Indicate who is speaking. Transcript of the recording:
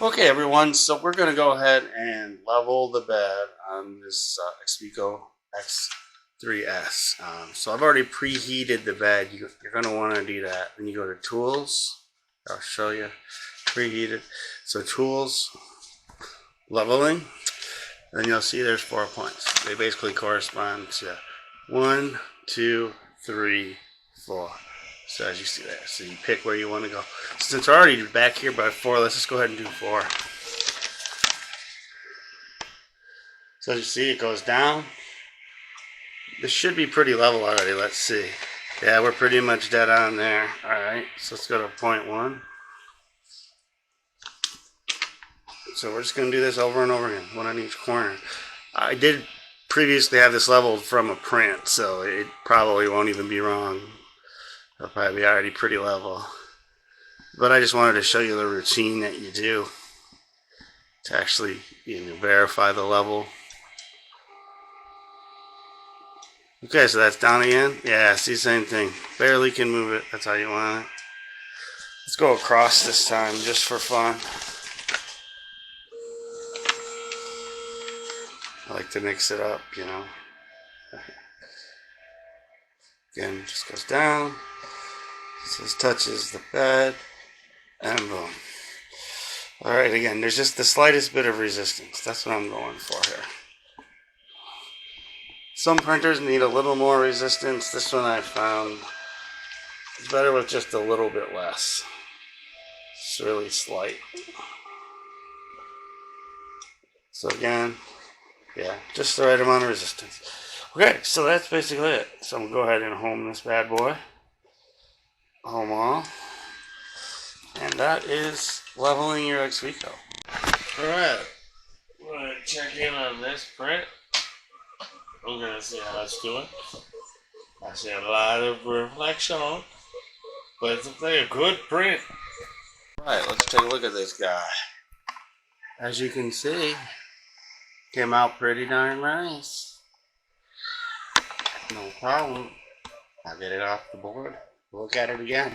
Speaker 1: Okay, everyone, so we're going to go ahead and level the bed on this Xvico X3S. So I've already preheated the bed. You're going to want to do that. Then you go to Tools. I'll show you. Preheated. So Tools, Leveling. Then you'll see there's 4 points. They basically correspond to 1, 2, 3, 4. So as you see there, so you pick where you want to go. Since we're already back here by 4, let's just go ahead and do 4. So as you see, it goes down. This should be pretty level already. Let's see. Yeah, we're pretty much dead on there. Alright, so let's go to point 1. So we're just going to do this over and over again, one on each corner. I did previously have this leveled from a print, so it probably won't even be wrong. It'll probably be already pretty level. But I just wanted to show you the routine that you do to actually verify the level. Okay, so that's down again. Yeah, see, same thing. Barely can move it. That's how you want it. Let's go across this time just for fun. I like to mix it up, Again, just goes down. This touches the bed, and boom. Alright, again, there's just the slightest bit of resistance. That's what I'm going for here. Some printers need a little more resistance. This one I found is better with just a little bit less. It's really slight. So again, yeah, just the right amount of resistance. Okay, so that's basically it. So I'm going to go ahead and home this bad boy. Home all. And that is leveling your Xvico.
Speaker 2: Alright, we're going to check in on this print. We're going to see how it's doing. I see a lot of reflection on it, but it's a good print.
Speaker 1: Alright, let's take a look at this guy. As you can see, came out pretty darn nice. No problem. I'll get it off the board. Look at it again.